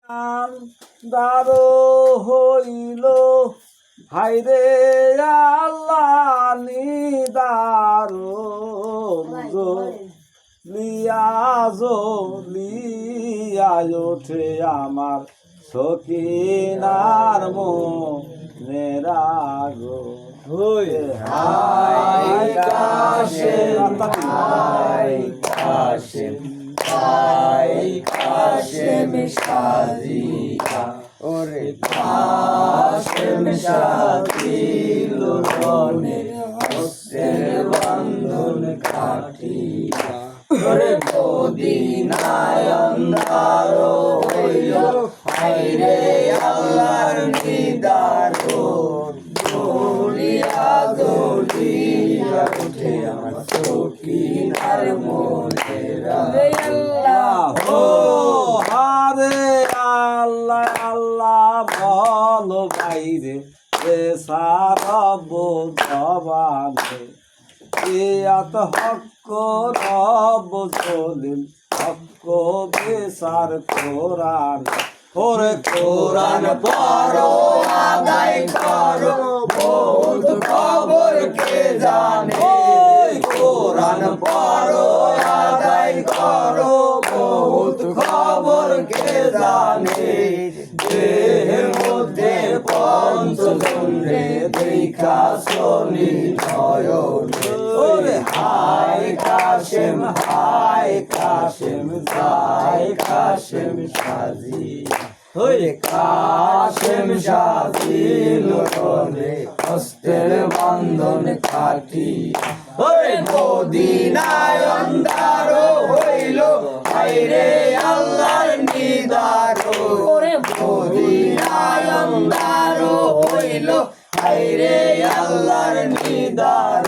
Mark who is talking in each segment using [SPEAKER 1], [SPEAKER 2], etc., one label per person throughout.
[SPEAKER 1] দারো হইল হাইরে আল্লাহ নিদারো লিয়া ওঠে আমার সকিনার মনেরা গো
[SPEAKER 2] হায় কাশেম হায় কাশেম হায় কাশেম সাজিয়া ওরে কাশেম সাজিল রনে হস্তের বন্ধন কাটিয়া ওরে মদিনায় অন্ধার হইল হায়রে আল্লাহর দিদার দলিয়া দলিয়া উঠে আমার সখিনার মনেরা
[SPEAKER 1] ও হারে আল্লাহ আল্লাহ বলো বাইরে সারব জবানে ইয়াত হক রব জলিল হক বেসার কোরআন
[SPEAKER 2] ওরে কোরআন পড়ো আদায় করো বহুত খবর কে জানে কোরআন পড়ো আদায় করো বহুত খবর কে জানে দেহের মধ্যে পঞ্চজন্যে দেখা শনি নয়নে ওরে হায় কাশেম যায় কাশেম সাজি ওরে কাশেম সাজিল রনে হস্তের বন্ধন কাটি ওরে মদিনায় অন্ধার হইল হায়রে আল্লাহর নিদার ওরে মদিনায় অন্ধার হইল হায়রে আল্লাহর নিদার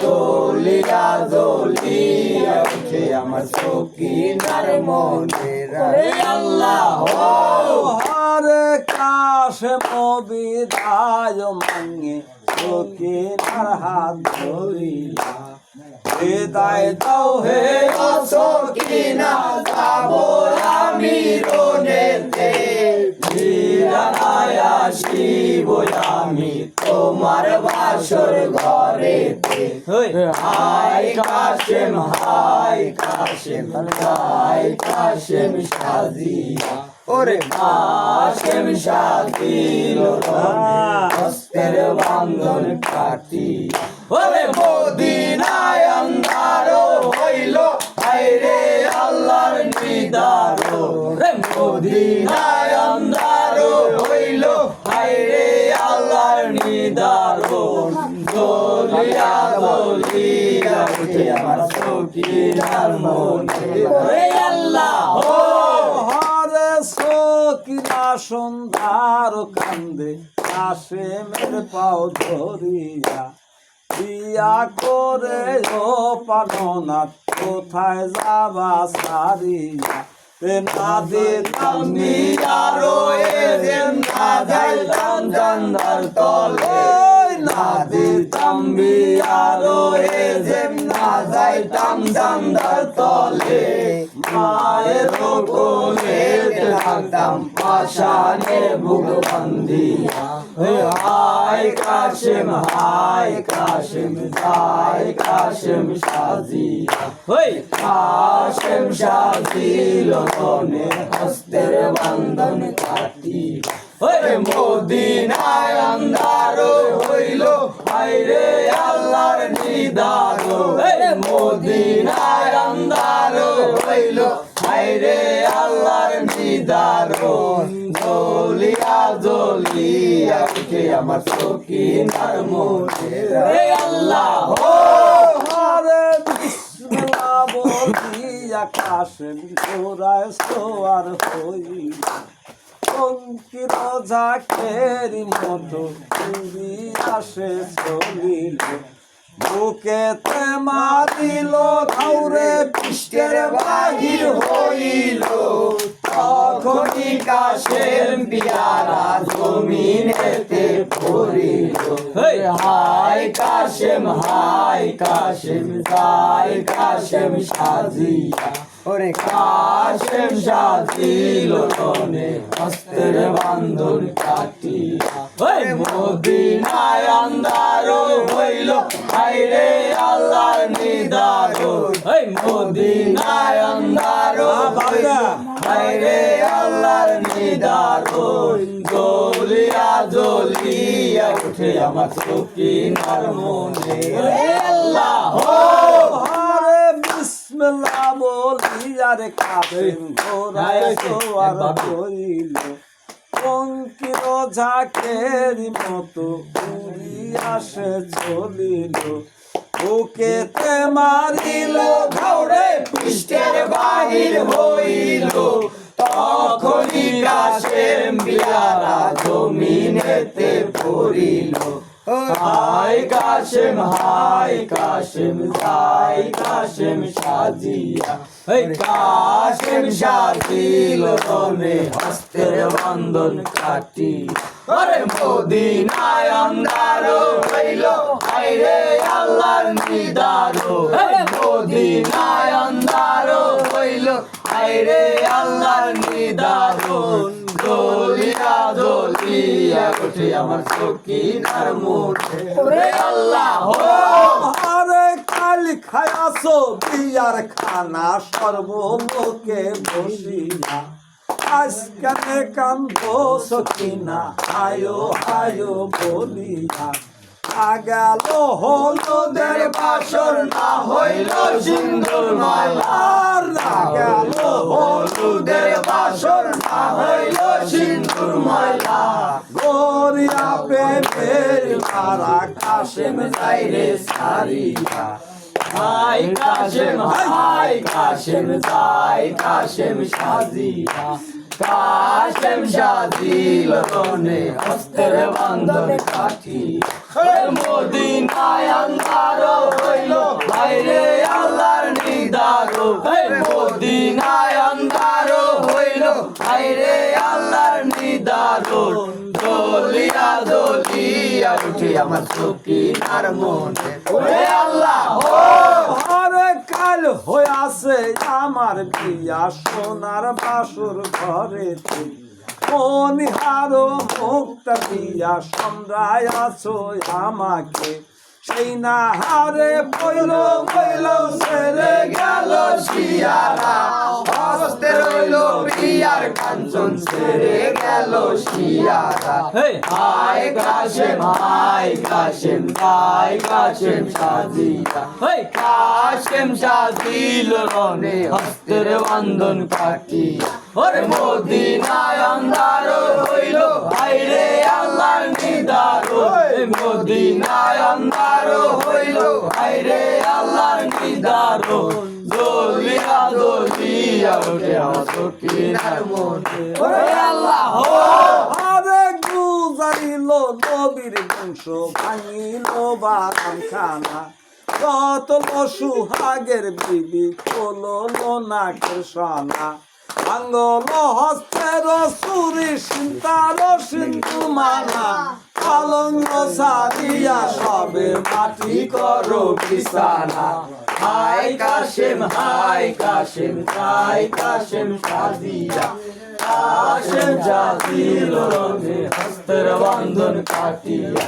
[SPEAKER 2] দলিয়া দলিয়া উঠে আমার সখিনার মনেরা আল্লাহ
[SPEAKER 1] হরে কাশেম বিদায় মাঙ্গে সকিনার হাত ধরিলা বিদায় দাও হে
[SPEAKER 2] সখিনা যাবো আমি রনেতে নিরালায় আসিব আমি তোমার বাসর ঘরেতে হায় কাশেম সাজিয়া ওরে কাশেম সাজিল হস্তের বন্ধন কাটি ওরে মদিনায় অন্ধার হইল হায়রে আল্লাহর দিদার রে মদিনায় অন্ধার হইল হায়রে আল্লাহর দিদার দলিয়া দলিয়া উঠে আমার সখিনার মনে রে আল্লাহ
[SPEAKER 1] হরে সকিনা সন্ধ্যার কান্দে কাশেমের পাও ধরিয়া বিয়া করে ও পাননাথ কোথায় যাবা সারিয়া না দিতাম
[SPEAKER 2] নিয়ারো এজেম না যাইতাম জান্নার তলে না দিতাম বিয়ারো এজেম না যাইতাম জান্নার তলে মায়ের কোলে থাকতাম পাশানে বুক বান্ধিয়া হায় কাশেম যায় কাশেম সাজিয়া কাশেম সাজিল রনে হস্তের বন্ধন কাটি মদিনায় অন্ধার হইল হায়রে আল্লাহর দিদার মদিনায় অন্ধার হইল হায়রে আল্লাহর দিদার দলিয়া দলিয়া উঠে আমার সখিনার মনেরা আল্লাহ
[SPEAKER 1] হরে বিসমিল্লাহ বলিয়া কাশেম গোরায় সোয়ার হইলা অঙ্কিত ঝাঁকেরি মতো চুরি আসে চলিল বুকেতে মারিল ঘাউরে
[SPEAKER 2] পৃষ্ঠের বাহির হইল তখনই কাশেম পিয়ারা জমিনেতে পড়িল হায় কাশেম যায় কাশেম সাজিয়া ওরে কাশেম সাজিল রনে হস্তের বান্ধন কাটিয়া ওই মদিনায় আন্ধার হইল হায়রে আল্লাহর নিদারুন ওই মদিনায় আন্ধার হইল হায়রে আল্লাহর নিদারুন জ্বলিয়া জ্বলিয়া উঠে আমার সকিনার মনে আল্লাহ
[SPEAKER 1] হরে বিসমিল্লাহ বলি আর কাশেম ঘোড়ায় সোয়ার হইল পঙ্কির ঝাঁকের মতো উড়িয়া সে চলিল বুকেতে মারিল
[SPEAKER 2] ঘাউরে পৃষ্ঠের বাহির হইল তখনই কাশেম বিয়ারা জমিনেতে পড়িল হায় কাশেম যাই কাশেম সাজিয়া কাশেম সাজিল রনে হস্তের বন্ধন কাটি আরে মদিনায় আন্ধার হইল হায়রে আল্লাহর নিদারো মদিনায় আন্ধার হইল হায়রে আল্লাহর নিদারুন জ্বলিয়া জ্বলিয়া উঠে আমার সকিনার মুঠে ওরে আল্লাহ
[SPEAKER 1] আরে কাল খায়াছো বিয়ার খানা সর্বলোকে বসিয়া আজকানে কান্দ সকিনা আয়ো আয়ো বলিয়া আগাল হলুদের
[SPEAKER 2] বাসর না হইল সিন্দুর মালা
[SPEAKER 1] আগাল
[SPEAKER 2] হলুদের বাসর না হইল সিন্দুর মালা
[SPEAKER 1] গরিয়া প্রেমের মারা কাশেম
[SPEAKER 2] যাইরে সারিয়া হাই কাশেম যাই কাশেম সাজিয়া কাশেম সাজিল রনে হস্তের বান্ধন কাটি মদিনায় আন্ধার হইল হায়রে আল্লাহর নিদারো মদিনায় আন্ধার হইল হায়রে আল্লাহর নিদারো জ্বলিয়া জ্বলিয়া উঠে আমার সকিনার মনে ওরে আল্লাহ
[SPEAKER 1] আরে কাল হইয়াছে আমার বিয়া সোনার বাসুর ঘরেতে মনিহার মুক্তা দিয়া সন্ধ্যায় আছো আমাকে সেই না হারে পইল
[SPEAKER 2] ছেড়ে গেল শিয়ারা হস্তে রইল প্রিয়ার কাঞ্চন ছেড়ে গেল শিয়ারা হায় কাশেম কাশেম সাজিয়া কাশেম সাজিল রনে হস্তের বন্ধন কাটিয়া ওরে মদিনায় আন্ধার হইল হায়রে আল্লাহর নিদারো মদিনায় আন্ধার হইল হায়রে আল্লাহর নিদারো জ্বলিয়া জ্বলিয়া উঠে আমার সকিনার মনে ওরে আল্লাহ
[SPEAKER 1] আরে গুজারিল নবীর বংশ ভাঙিল বাগান খানা কত সুহাগের বিবি কোলো নাকের সোনা আঙ্গল হস্তের সুরি সিন্তার সিন্ধু মানা পালঙ্গ সারিয়া সবে মাটি
[SPEAKER 2] করো বিছানা হায় কাশেম সাজিয়া কাশেম জাতিল রঙে হস্তের বন্ধন কাটিয়া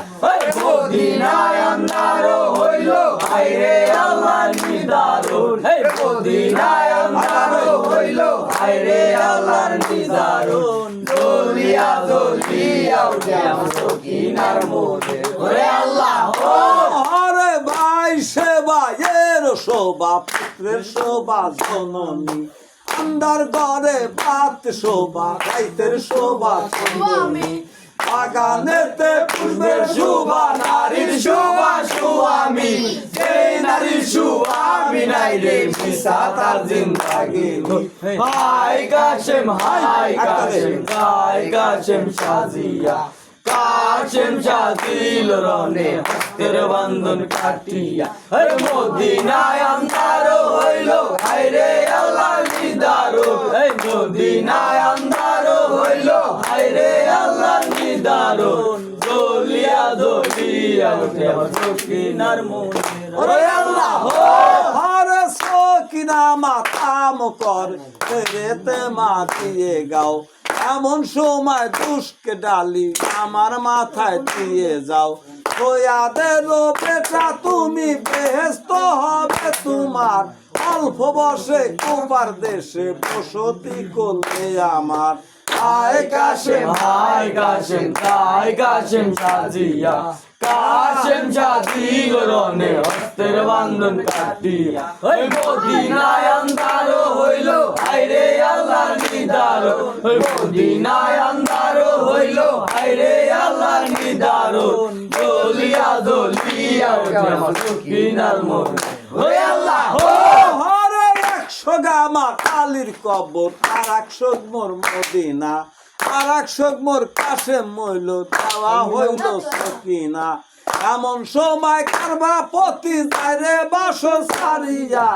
[SPEAKER 2] মদিনায় আন্ধার হইল হায়রে আল্লাহর নিদারুন মদিনায় আন্ধার হইল হায়রে আল্লাহর নিদারুন জ্বলিয়া জ্বলিয়া উঠে আমার সকিনার মনে ওরে আল্লাহ
[SPEAKER 1] আরে ভাই সেবা এর শোভা পুত্রের শোভা জননী আন্দার ঘরে ভাত শোভা গাইতের শোভা চন্দনী বাগানেতে পুষ্পের শোভা
[SPEAKER 2] নারীর শোভা সুয়ামী যেই নারীর সুয়ামী নাই রে মিশা তার জিন্দাগি হায় কাশেম সাজিয়া কাশেম সাজিল রনে হস্তের বন্ধন কাটিয়া মদিনায় আন্ধার হইল হায়রে আল্লাহর নিদারো মদিনায় আন্ধার হইল হায়রে আল্লাহর নিদারো জ্বলিয়া জ্বলিয়া উঠে আমার সকিনার মনে ওরে আল্লাহ
[SPEAKER 1] আরে সখী কিনা মাতাম কর রেতে মাতিয়ে গাও এমন সময় দুষ্কে ডালি আমার মাথায় দিয়ে যাও তোয়াদের বেটা তুমি বেহেস্ত হবে তোমার অল্প বসে কুবার দেশে বসতি করলে আমার আয় কাশেম
[SPEAKER 2] হায় কাশেম তাই কাশেম সাজিয়া কাশেম সাজিল রনে হস্তের বান্ধন কাটিয়া ওই মদিনায় আন্ধারো হইল হায়রে আল্লাহ নিদারো ওই মদিনায় আন্ধারো হইল হায়রে আল্লাহ নিদারো দলিয়া দলিয়া ওঠে সকিনার মন ওই আল্লাহ
[SPEAKER 1] ও হরে 100 গামার আলীর কবর আর 100 মোর মদিনা আর 100 মোর কাশেম মইল দেওয়া হইল সকিনা এমন সময় কারবা পতি যায় রে বাসর সারিয়া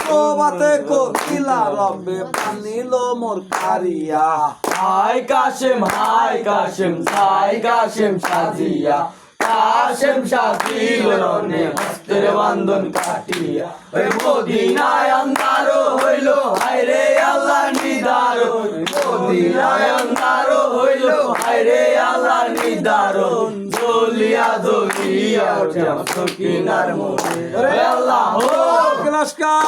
[SPEAKER 1] তোবাতে কোকিলা রবে পানিল মোর কারিয়া
[SPEAKER 2] হায় কাশেম তাই কাশেম সাজিয়া কাশেম সাজিল রনে হস্তের বান্ধন কাটিয়া ওই মদিনায় আন্ধারো হইল হায়রে আল্লাহ নিদারো মদিনায় আন্ধারো হইল হায়রে আল্লাহ নিদারো দলিয়া দলিয়া ওঠে সকিনার মনে ওই আল্লাহ
[SPEAKER 1] নমস্কার